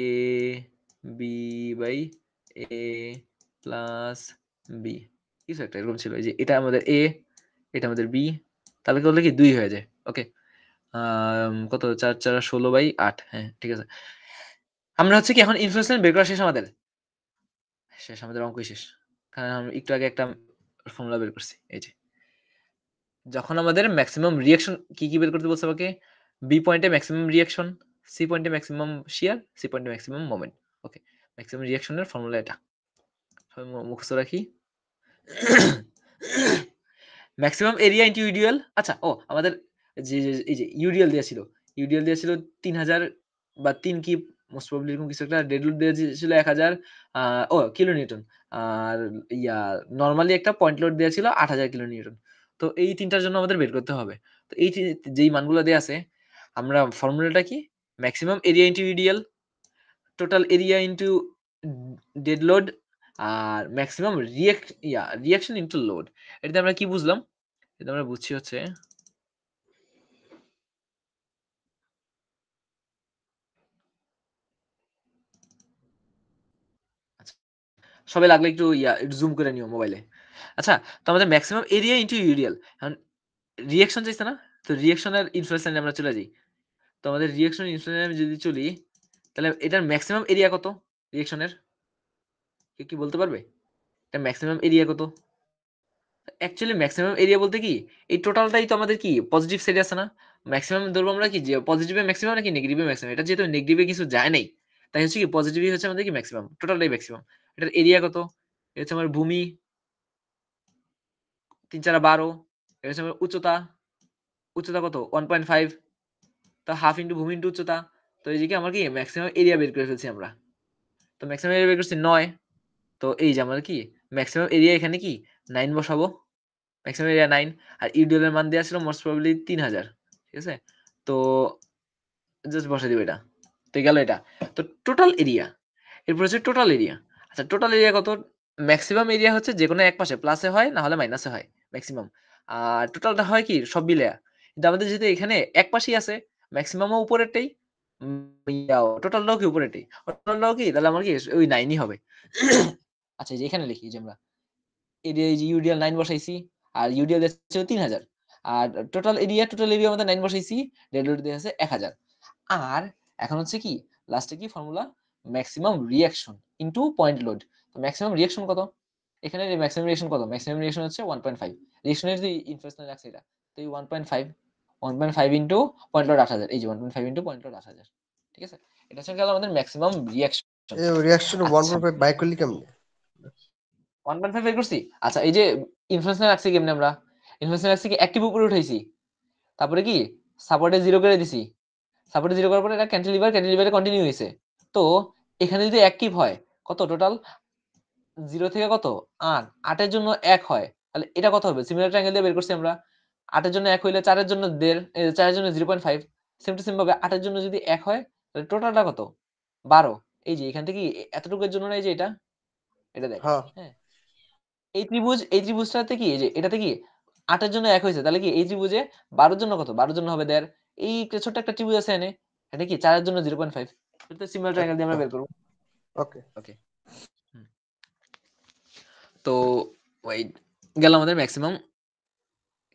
B by A plus B. কিছু একটা এরকম ছিল। এই যে এটা আমাদের এ, এটা আমাদের বি। তাহলে কি হলো কি 2 হয়ে যায়। ওকে। কত ৪ ৪ 16 বাই 8। হ্যাঁ, ঠিক আছে। আমরা হচ্ছে কি এখন ইনফ্লুয়েন্স লাইন বের করা শেষ আমাদের। শেষ, আমাদের অঙ্কই শেষ। কারণ আমি একটু আগে একটা ফর্মুলা বের করছি। এই যে যখন আমাদের ম্যাক্সিমাম রিঅ্যাকশন কি বের করতে বলছে আমাকে? বি পয়েন্টে ম্যাক্সিমাম রিঅ্যাকশন, সি পয়েন্টে ম্যাক্সিমাম শিয়ার, সি পয়েন্টে ম্যাক্সিমাম মোমেন্ট। ওকে। ম্যাক্সিমাম রিঅ্যাকশনের ফর্মুলা এটা। সবাই মুখস্থ রাখি। Maximum area into UDL. আচ্ছা আমাদের এই যে ইউডিএল দেয়া ছিল। ইউডিএল দেয়া ছিল 3000 বা 3 কি মোস্ট প্রবাবলি এরকম কিছু একটা। ডেড লোড দেয়া ছিল 1000 কিলো নিউটন। আর ইয়া নরমালি একটা পয়েন্ট লোড দেয়া ছিল 8000 কিলো নিউটন। তো এই 3টার জন্য আমাদের বের করতে হবে। তো এই যেই মানগুলো দেয়া আছে, আমরা ফর্মুলাটা কি? Maximum area into UDL, total area into dead load, আর ম্যাক্সিমাম রিঅ্যাকশন ইনটু লোড। এটাতে আমরা কি বুঝলাম? এটা আমরা বুঝছি হচ্ছে আচ্ছা, সবাই লাগলে একটু একটু জুম করে নিও মোবাইলে। আচ্ছা, তো আমাদের ম্যাক্সিমাম এরিয়া ইনটু ইউডিএল। এখন রিঅ্যাকশন চাইছে না? তো রিঅ্যাকশনের ইনফ্লুয়েন্স লাইনে আমরা চলে যাই। তো আমাদের রিঅ্যাকশন ইনফ্লুয়েন্স লাইনে যদি চলি, তাহলে এটার ম্যাক্সিমাম এরিয়া কত রিঅ্যাকশনের? কেউ কি বলতে পারবে? এটা ম্যাক্সিমাম এরিয়া কত? অ্যাকচুয়ালি ম্যাক্সিমাম এরিয়া বলতে কি এই টোটালটাই তো আমাদের কি পজিটিভ সাইডে আছে না? ম্যাক্সিমাম ধরবো আমরা কি যে পজিটিভে ম্যাক্সিমাম নাকি নেগেটিভে ম্যাক্সিমাম। এটা যেহেতু নেগেটিভে কিছু যায় নাই, তাই হচ্ছে কি পজিটিভই হচ্ছে আমাদের কি ম্যাক্সিমাম, টোটালটাই ম্যাক্সিমাম। এটার এরিয়া কত? এটা হচ্ছে আমার ভূমি ৩ ৪ 12। এটা হচ্ছে আমার উচ্চতা, উচ্চতা কত 1.5। তো হাফ ইন্টু ভূমি ইন্টু উচ্চতা। তো এই যে কি আমার কি ম্যাক্সিমাম এরিয়া বের করে ফেলছি আমরা। তো ম্যাক্সিমাম এরিয়া বের করছি 9। তো এই যে আমার কি ম্যাক্সিমাম এরিয়া এখানে কি 9 বসাবো। Maximum area 9। আর ইউডিএল এর মান দেয়া ছিল মোস্ট প্রবাবলি 3000। ঠিক আছে? তো জাস্ট বসাই দিব এটা। তো গেল এটা। তো টোটাল এরিয়া। এরপর হচ্ছে টোটাল এরিয়া। আচ্ছা টোটাল এরিয়া কত? ম্যাক্সিমাম এরিয়া হচ্ছে যেকোনো এক পাশে প্লাসে হয় না হলে মাইনাসে হয় ম্যাক্সিমাম। আর টোটালটা হয় কি সব মিলায়া। কিন্তু আমাদের যেহেতু এখানে এক পাশেই আছে, ম্যাক্সিমামও উপরেরটাই, টোটালটাও কি উপরেরটাই। টোটালটাও কি তাহলে আমার কি ওই 9ই হবে। আচ্ছা এই যে এখানে লিখি যে আমরা এরিয়া এই যে ইউডিএল 9 বসাইছি, আর ইউডিএল দিচ্ছে 3000। আর টোটাল এরিয়া আমাদের 9 বসাইছি, ডেড লোড দিয়েছে 1000। আর এখন হচ্ছে কি লাস্টে কি formula? Maximum reaction into point load. তো ম্যাক্সিমাম রিঅ্যাকশন কত? এখানে ম্যাক্সিমাম রিঅ্যাকশন কত? ম্যাক্সিমাম রিঅ্যাকশন হচ্ছে 1.5। রিঅ্যাকশনের যে ইনফ্লুয়েন্স রাখছে এটা। তো এই 1.5 ইনটু পয়েন্ট লোড 8000। এই যে 1.5 ইনটু পয়েন্ট লোড 8000। ঠিক আছে? এটা হচ্ছে গেল আমাদের ম্যাক্সিমাম রিঅ্যাকশন। এই রিয়াকশন আচ্ছা 1.5 বাই করলি কেমনে? 1.5 বের করছি। আচ্ছা এই যে ইনফ্লুয়েন্সার রাখছি কেমনে আমরা? ইনফ্লুয়েন্সার রাখছি কি অ্যাক্টিভ উপরে উঠাইছি। তারপরে কি সাপোর্টে 0 করে দিছি। সাপোর্টে 0 করার পরে এটা ক্যান্টিলিভারে কন্টিনিউ হইছে। তো এখানে যদি অ্যাক্টিভ হয় কত টোটাল 0 থেকে কত 8 8 এর জন্য 1 হয়। তাহলে এটা কত হবে? সিমিলার ট্রায়াঙ্গেল দিয়ে বের করছি আমরা। 8 এর জন্য 1 হইলে 4 এর জন্য 1.5 4 এর জন্য 0.5 সেম টু সেম ভাবে 8 এর জন্য যদি 1 হয় তাহলে টোটালটা কত? 12 এই যে এখান থেকে এতটুকুর জন্য না এই যে এটা দেখ। হ্যাঁ হ্যাঁ এই ত্রিভুজটাতে কি এই যে এটাতে কি 8 এর জন্য 1 হয়েছে তাহলে কি এই ত্রিভুজে 12 এর জন্য কত 12 এর জন্য হবে 1.5 এই ছোট্ট একটা ত্রিভুজ আছে এনে এটা কি 4 এর জন্য 0.5 এটা সিমিলার ট্রায়াঙ্গেল দিয়ে আমরা বের করব। ওকে ওকে তো ওই গেল আমাদের ম্যাক্সিমাম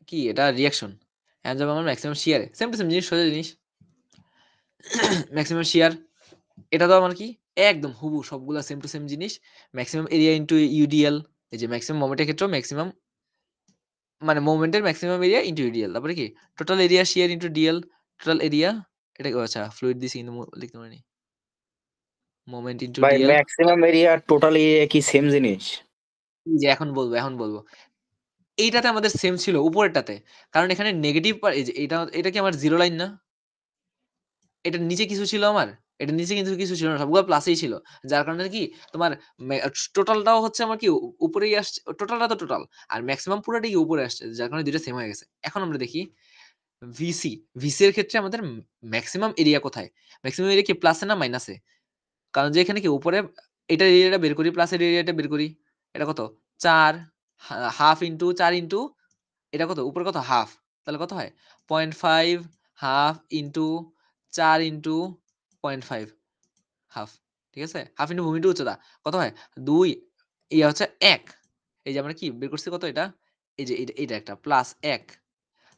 কি এটা রিঅ্যাকশন এখন যাবো আমরা ম্যাক্সিমাম শিয়ারে সেম টু সেম জিনিস সোজা জিনিস ম্যাক্সিমাম শিয়ার এটা তো আমার কি একদম হুবহু সবগুলা সেম টু সেম জিনিস ম্যাক্সিমাম এরিয়া ইনটু ইউডিএল এই যে ম্যাক্সিমাম মোমেন্টের ক্ষেত্রে ম্যাক্সিমাম মানে মোমেন্টের ম্যাক্সিমাম এরিয়া ইনটু ইউডিএল তারপরে কি টোটাল এরিয়া শিয়ার ইনটু ডিএল টোটাল এরিয়া এটা আচ্ছা ফ্লুইড দিছি কিন্তু লিখতে পারিনি মোমেন্ট ইনটু ভাই DL maximum area total area কি সেম জিনিস? যে এখন বলবো এইটাতে আমাদের সেম ছিল উপরেরটাতে কারণ এখানে নেগেটিভ এই যে এটা কি আমার জিরো লাইন না এটার নিচে কিছু ছিল আমার এটার নিচে কিন্তু কিছু ছিল না সবগুলো প্লাসেই ছিল যার কারণে কি তোমার টোটালটাও হচ্ছে আমার কি উপরেই আসছে টোটালটা তো টোটাল আর ম্যাক্সিমাম পুরোটাই উপরে আসছে যার কারণে দুইটা সেম হয়ে গেছে এখন আমরা দেখি ভিসি এর ক্ষেত্রে আমাদের ম্যাক্সিমাম এরিয়া কোথায় ম্যাক্সিমাম এরিয়া কি প্লাসে না মাইনাসে কারণ যে এখানে কি উপরে এটার এরিয়াটা বের করি প্লাসের এরিয়াটা বের করি এটা কত 4 হাফ ইনটু 4 ইনটু এটা কত উপরে কত হাফ তাহলে কত হয় 0.5 হাফ ইনটু 4 ইনটু 0.5 হাফ ঠিক আছে হাফ ইনটু ভূমি ইনটু উচ্চতা কত হয় 2 ইয়া হচ্ছে 1 এই যে আমরা কি বের করছি কত এটা এই যে এটা একটা প্লাস 1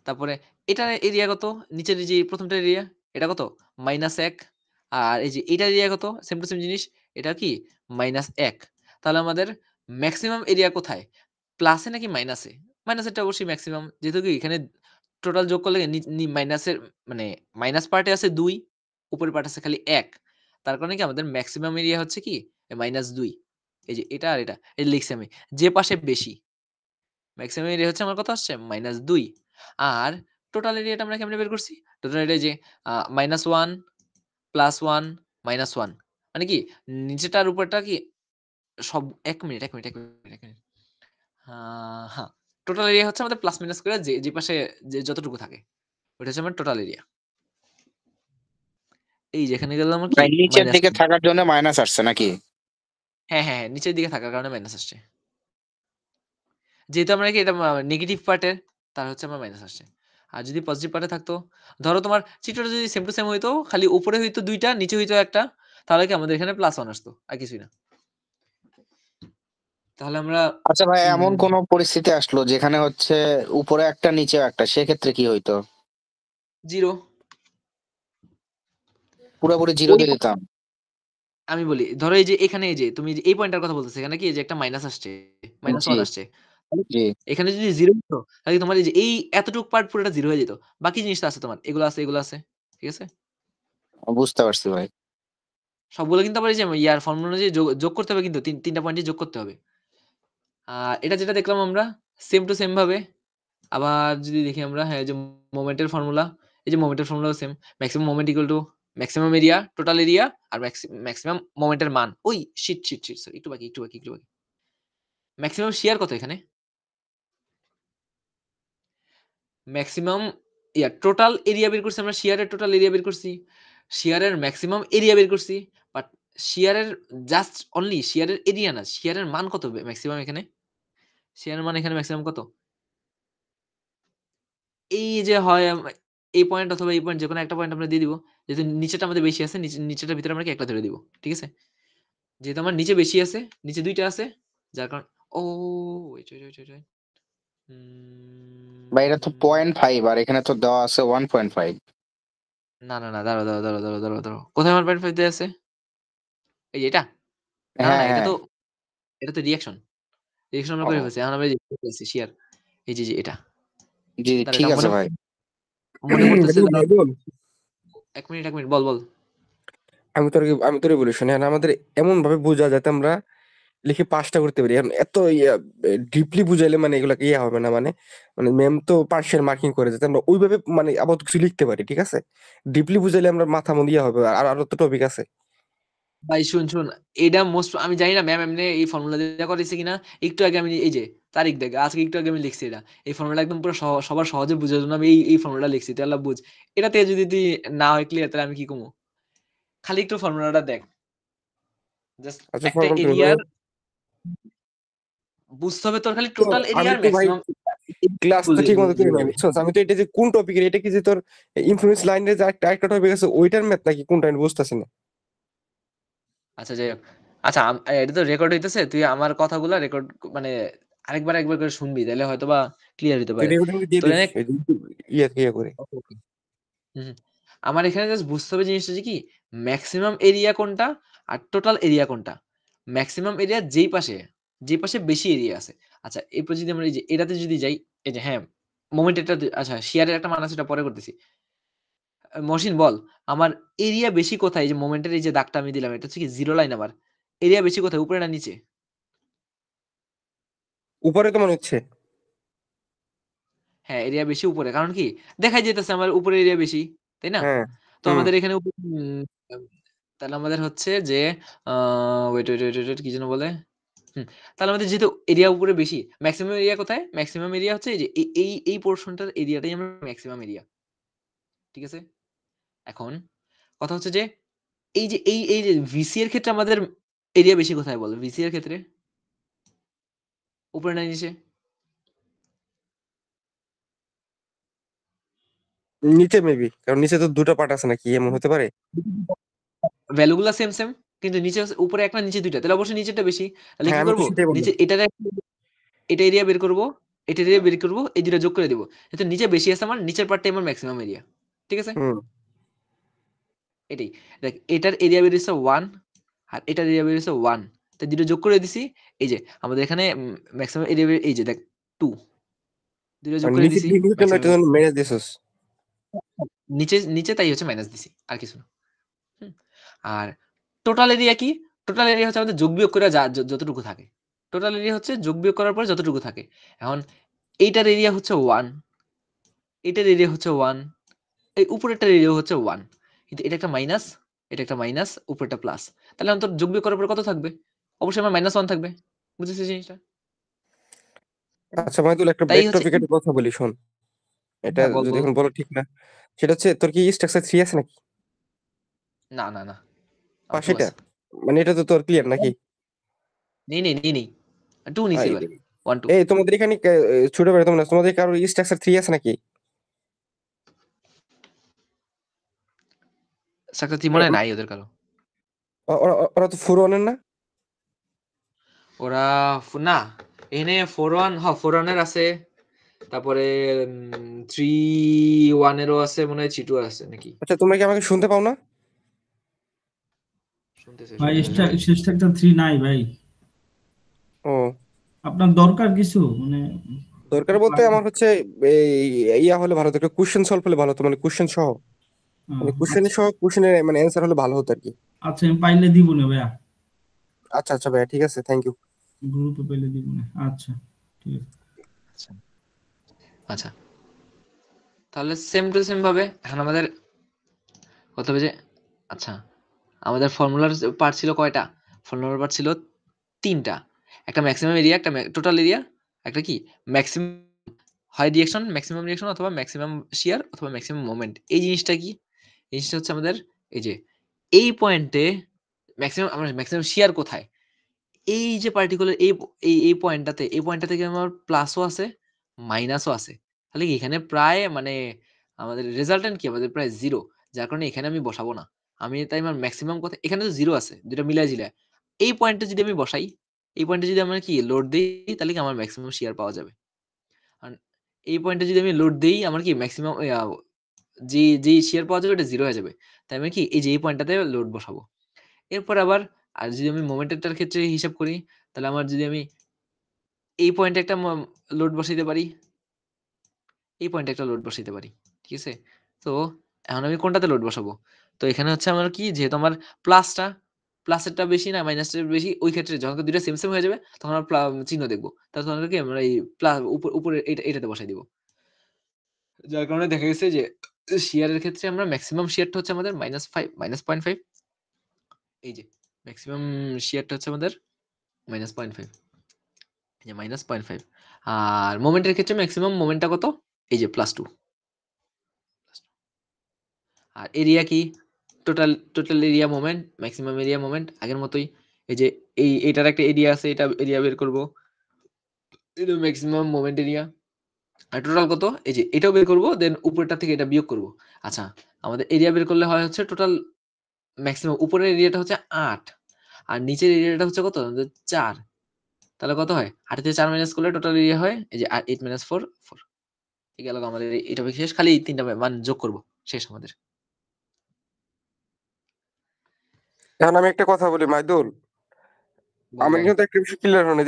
তারপরে এটার এরিয়া কত নিচের যে প্রথমটার এরিয়া এটা কত -1 আর এই যে এটার এরিয়া কত সেম টু সেম জিনিস এটা কি -1 তাহলে আমাদের ম্যাক্সিমাম এরিয়া কোথায় প্লাসে নাকি মাইনাসে মাইনাসেরটা অবশ্যই ম্যাক্সিমাম যেহেতু কি এখানে টোটাল যোগ করলে মাইনাসের মানে মাইনাস পার্টে আছে 2 উপরের পার্ট আছে খালি 1 তার কারণে কি আমাদের ম্যাক্সিমাম এরিয়া হচ্ছে কি -2 এই যে এটা আর এটা এটা লিখছি আমি যে পাশে বেশি ম্যাক্সিমাম এরিয়া হচ্ছে আমার কত আসছে -2 আর টোটাল এরিয়াটা আমরা কেমনে বের করছি টোটাল এরিয়া যে -1 +1 -1 মানে কি নিচেটার উপরটা কি সব 1 মিনিট হ্যাঁ টোটাল এরিয়া হচ্ছে আমাদের প্লাস মাইনাস করে যে পাশে যে যতটুকু থাকে ওটা হচ্ছে আমার টোটাল এরিয়া এই যেখানে গেল আমার কি ভাই নিচের মাইনাস দিকে থাকার জন্য মাইনাস আসছে নাকি? হ্যাঁ নিচের দিকে থাকার কারণে মাইনাস আসছে যেহেতু আমরা কি এটা নেগেটিভ পার্টের তার হচ্ছে আমার মাইনাস আসছে আর যদি পজিটিভ পার্টে থাকতো ধরো তোমার চিত্রটা যদি সেম টু সেম হইতো খালি উপরে হইতো দুইটা নিচে হইতো একটা তাহলে কি আমাদের এখানে +1 আসতো আর কিছুই না তাহলে আমরা আচ্ছা ভাই এমন কোন পরিস্থিতি আসলো যেখানে হচ্ছে উপরে একটা নিচেও একটা সেক্ষেত্রে কি হইতো? 0 পুরোপুরি জিরো ওই দিয়ে দিতাম। আমি বলি ধরো এই যে এখানে এই যে তুমি যে এই পয়েন্টটার কথা বলতেছো এখানে কি এই যে একটা মাইনাস আসছে জি -1 আসছে জি এখানে যদি 0 হতো তাহলে তোমার এই যে এই এতটুক পার্ট পুরোটা 0 হয়ে যেত বাকি জিনিসটা আছে তোমার এগুলো আছে ঠিক আছে বুঝতে পারছি ভাই। সবগুলো কিন্তু আবার এই যে ইয়ার ফর্মুলা অনুযায়ী যোগ করতে হবে কিন্তু তিনটা পয়েন্টই যোগ করতে হবে আর এটা যেটা দেখলাম আমরা সেম টু সেম ভাবে আবার যদি দেখি আমরা হ্যাঁ যে মোমেন্টের ফর্মুলা এই যে মোমেন্টের formula same maximum moment equal to maximum area total area আর ম্যাক্সিমাম মোমেন্টের মান ওই শিট সরি একটু বাকি ম্যাক্সিমাম শিয়ার কত এখানে ম্যাক্সিমাম টোটাল এরিয়া বের করছি আমরা শিয়ারের টোটাল এরিয়া বের করছি শিয়ারের ম্যাক্সিমাম এরিয়া বের করছি বাট শিয়ারের জাস্ট অনলি শিয়ারের এরিয়া না শিয়ারের মান কত ম্যাক্সিমাম এখানে শিয়ারের মান এখানে ম্যাক্সিমাম কত এই যে হয় এই পয়েন্ট অথবা এই পয়েন্ট যেকোনো একটা পয়েন্ট আমরা দিয়ে দিব যেহেতু নিচেটা আমাদের বেশি আছে নিচেটার ভিতরে আমরা কি একটা ধরে দিব ঠিক আছে যেহেতু আমার নিচে বেশি আছে নিচে দুইটা আছে যার কারণ ও wait. ভাই এটা তো 0.5 আর এখানে তো দেওয়া আছে 1.5। না দাঁড়াও কোথায় আমার 0.5 দেয়া আছে এই যে এটা না হ্যাঁ এটা হ্যাঁ তো রিঅ্যাকশন আমরা করে ও, ফেলছি এখন আমরা শেয়ার এই যে এটা জি দাঁড়া ঠিক এটা আছে ভাই। মনে পড়তেছে ভাই বল। এক মিনিট বল আমি তোর বলি শোনে আমাদের এমন ভাবে বোঝা যাতে আমরা লিখে পাসটা করতে পারি। এখন এত ডিপলি বুঝাইলে মানে এগুলাকে ইয়ে হবে না, মানে মানে ম্যাম তো পার্সিয়াল মার্কিং করে যাতে আমরা ওইভাবে মানে আপাতত কিছু লিখতে পারি, ঠিক আছে? ডিপলি বুঝাইলে আমরা মাথা মন ইয়ে হবে, আর আরো তো টপিক আছে। ভাই শুন এটা মোস্ট আমি জানি না ম্যাম এমনি এই ফর্মুলা দিয়ে করেছে কিনা। একটু আগে আমি এই যে তারিখ দেখ আজকে একটু আগে আমি লিখছি এটা, এই ফর্মুলা একদম পুরো সবার সহজে বুঝার জন্য আমি এই ফর্মুলা লিখছি, তাহলে বুঝ এটাতে যদি তুই না হয় ক্লিয়ার তাহলে আমি কি কমু। খালি একটু ফর্মুলাটা দেখ, জাস্ট আচ্ছা একটা ফরম্যাট এরিয়ার বুঝতে হবে তোর, খালি তো টোটাল আমি এরিয়ার তো ভাই ম্যাক্সিমাম ক্লাস তো ঠিক মতো করি না, বুঝছস? আমি তো এটা যে কোন টপিকের, এটা কি যে তোর ইনফ্লুয়েন্স লাইনের যে আরেকটা টপিক আছে ওইটার ম্যাথ নাকি কোনটা আমি বুঝতেছি না। আচ্ছা যাই হোক। আচ্ছা এটা তো রেকর্ড হইতেছে, তুই আমার কথাগুলো রেকর্ড মানে একবার করে শুনবি, তাহলে হয়তো বা ক্লিয়ার হতে তুই পারে রেকর্ডিং দিয়ে তোর দিস এনে। এই যে ইয়ে ইয়ে করে। হুম। আমার এখানে জাস্ট বুঝতে হবে জিনিসটা যে কি ম্যাক্সিমাম এরিয়া কোনটা আর টোটাল এরিয়া কোনটা। ম্যাক্সিমাম এরিয়া যেই পাশে বেশি এরিয়া আছে। আচ্ছা এরপর যদি আমরা এই যে এটাতে যদি যাই, এই যে হ্যাঁ মোমেন্ট এটা আচ্ছা শেয়ারের একটা মান আছে সেটা পরে করতেছি। মহসিন বল আমার এরিয়া বেশি কোথায়? এই যে মোমেন্টের এই যে দাগটা আমি দিলাম এটা হচ্ছে কি জিরো লাইন, আমার এরিয়া বেশি কোথায়, উপরে না নিচে? উপরে তো মনে হচ্ছে। হ্যাঁ এরিয়া বেশি উপরে, কারণ কি দেখাই যেতেছে আমার উপরে এরিয়া বেশি, তাই না? হ্যাঁ। তো হুম। আমাদের এখানে তাহলে আমাদের হচ্ছে যে ওয়েট ওয়েট ওয়েট ওয়েট কি যেন বলে। তাহলে আমাদের যেহেতু এরিয়া উপরে বেশি, ম্যাক্সিমাম এরিয়া কোথায়? ম্যাক্সিমাম এরিয়া হচ্ছে এই যে এই পোর্শনটার এরিয়াটাই আমরা ম্যাক্সিমাম এরিয়া, ঠিক আছে? এখন কথা হচ্ছে যে এই যে ভিসি এর ক্ষেত্রে আমাদের এরিয়া বেশি কোথায় বল? ভিসি এর ক্ষেত্রে উপরে না নিচে? নিচে মেবি, কারণ নিচে তো দুটো পার্ট আছে নাকি, এমন হতে পারে। ভ্যালুগুলা সেম সেম, কিন্তু নিচে উপরে একটা নিচে দুইটা, তাহলে অবশ্যই নিচেরটা বেশি। তাহলে হ্যাঁ কি আমি তো করব? সেটাই বললাম। নিচে এটা এরিয়া বের করব, এটা এরিয়া বের করব, এই দুটো যোগ করে দেব। যেহেতু নিচে বেশি আছে আমার, নিচের পার্টটাই আমার ম্যাক্সিমাম এরিয়া, ঠিক আছে? হুম। এটাই দেখ, এটার এরিয়া বের হচ্ছে 1 আর এটার এরিয়া বের হচ্ছে 1, তো দুটো যোগ করে দিছি। এই যে আমাদের এখানে ম্যাক্সিমাম এরিয়া এই যে দেখ 2, দুটো যোগ আর করে নিচে দিছি দিয়ে জন্য ম্যাক্সিমাম। এটা ম্যানেজ দিছস। নিচে নিচে তাই হচ্ছে মাইনাস দিছি, আর কিছু না। হুম। আর টোটাল এরিয়া কি? টোটাল এরিয়া হচ্ছে আমাদের যোগ বিয়োগ করে যতটুকু থাকে। টোটাল এরিয়া হচ্ছে যোগ বিয়োগ করার পর যতটুকু থাকে। এখন এইটার এরিয়া হচ্ছে 1, এটার এরিয়া হচ্ছে 1, এই উপরেরটার এরিয়া হচ্ছে 1, কিন্তু এটা একটা মাইনাস, এটা একটা মাইনাস, উপরেরটা প্লাস। তাহলে অন্তত যোগ বিয়োগ করার পর কত থাকবে? অবশ্যই আমার -1 থাকবে। বুঝেছিস জিনিসটা? আচ্ছা মাহিদুল, একটা তাই ব্যাক হচ্ছে টপিকের কথা বলি, শোন। এটা হ্যাঁ বল যদি বল। এখন বলো ঠিক না, সেটা হচ্ছে তোর কি স্ট্রাকচার 3 আছে নাকি না না না, আমার 2 পাশেটা? আছে। মানে এটা তো তোর ক্লিয়ার নাকি? নেই 2 নিছি এই এবার, 1 2 এই তোমাদের এখানে ছোট ভাই, তোমাদের কারোর স্ট্রাকচার 3 আছে নাকি? সাকসেস এ, মনে হয় নাই ওদের কারো। ওরা তো 4-1 না? ওরা না, এখানে 4-1, হ্যাঁ 4-1 এর আছে, তারপরে 3-1 এরও আছে মনে হয়, 3-2 আছে নাকি? আচ্ছা তোমরা কি আমাকে শুনতে পাও না? শুনতেছে ভাই শুনতেছে সবাই। শেষটা 3 নাই ভাই। ও, আপনার দরকার কিছু মানে দরকার বলতে আমার হচ্ছে এই ইয়া হলে ভালো হতো, একটা কোশ্চেন সলভ হলে ভালো হতো, মানে কোশ্চেন সহ, মানে কোশ্চেন আচ্ছা সহ কোশ্চেনের মানে অ্যান্সার হলে ভালো হতো আর কি। আচ্ছা, আমি পাইলে দিব না ভাইয়া, আচ্ছা আচ্ছা ভাইয়া, ঠিক আছে, থ্যাংক ইউ। গ্রুপে পাইলে দিব না। আচ্ছা ঠিক আছে। আচ্ছা আচ্ছা, তাহলে সেম টু সেম ভাবে এখন আমাদের কত হবে যে, আচ্ছা আমাদের ফর্মুলার পার্ট ছিল কয়টা? ফর্মুলার পার্ট ছিল 3টা, একটা ম্যাক্সিমাম এরিয়া, একটা টোটাল এরিয়া, একটা কি ম্যাক্সিমাম হয় রিঅ্যাকশন, ম্যাক্সিমাম রিঅ্যাকশন অথবা ম্যাক্সিমাম শিয়ার অথবা ম্যাক্সিমাম মোমেন্ট। এই জিনিসটা কি? এই জিনিসটা হচ্ছে আমাদের এই যে এই পয়েন্টে ম্যাক্সিমাম, আমরা ম্যাক্সিমাম শিয়ার কোথায়? এই যে পার্টিকুলার এই পয়েন্টটাতে, এই পয়েন্টটা থেকে আমার প্লাসও আছে মাইনাসও আছে। তাহলে কি এখানে প্রায় মানে আমাদের রেজাল্টেন্ট কি আমাদের প্রায় 0, যার কারণে এখানে আমি বসাবো না। আমি তাই আমার ম্যাক্সিমাম কথা এখানে তো 0 আছে, দুটো মিলাই ঝিলায় এই পয়েন্টে যদি আমি বসাই, এই পয়েন্টে যদি আমরা কি লোড দেই, তাহলে কি আমার ম্যাক্সিমাম শেয়ার পাওয়া যাবে। আর এই পয়েন্টে যদি আমি লোড দেই, আমার কি ম্যাক্সিমাম যে শেয়ার পাওয়া যাবে এটা 0 হয়ে যাবে। তাই আমি কি এই যে এই পয়েন্টটাতে লোড বসাবো। এরপর আবার আর যদি আমি মোমেন্টেরটার ক্ষেত্রে হিসাব করি, তাহলে আমার যদি আমি এই পয়েন্টে একটা লোড বসাইতে পারি, এই পয়েন্টে একটা লোড বসাইতে পারি, ঠিক আছে? তো এখন আমি কোনটাতে লোড বসাবো? তো এখানে হচ্ছে আমার কি, যেহেতু আমার প্লাসটা প্লাসেরটা বেশি না মাইনাসের বেশি, ওই ক্ষেত্রে যখন দুইটা সেম সেম হয়ে যাবে তখন আমরা চিহ্ন দেখবো, তখন কি আমরা এই প্লাস উপরে এটাতে বসাই দিব। যার কারণে দেখা গেছে যে শেয়ারের ক্ষেত্রে আমরা ম্যাক্সিমাম শেয়ারটা হচ্ছে আমাদের -0.5, এই যে ম্যাক্সিমাম শেয়ারটা হচ্ছে আমাদের -0.5, এই যে -0.5। আর মোমেন্টের ক্ষেত্রে ম্যাক্সিমাম মোমেন্টটা কত, এই যে +2। আর এরিয়া কি, total area moment, maximum area moment আগের মতোই। এই যে এইটার একটা এরিয়া আছে, এটা এরিয়া বের করব, এটা ম্যাক্সিমাম মোমেন্ট এরিয়া। আর টোটাল কত, এই যে এটাও বের করব, দেন উপরটা থেকে এটা বিয়োগ করব। আচ্ছা, আমাদের এরিয়া বের করলে হয় হচ্ছে টোটাল ম্যাক্সিমাম উপরের এরিয়াটা হচ্ছে 8 আর নিচের এরিয়াটা হচ্ছে কত, 4। তাহলে কত হয়, 8 থেকে 4 মাইনাস করলে টোটাল এরিয়া হয় এই যে 8 - 4 4। ঠিক গেল আমাদের এটা শেষ, খালি এই তিনটা মান যোগ করব, শেষ আমাদের। এখন আমি একটা কথা বলি মাইদুল, বল আমার ভাই। কিন্তু একটা বিষয় ক্লিয়ার হয়নি।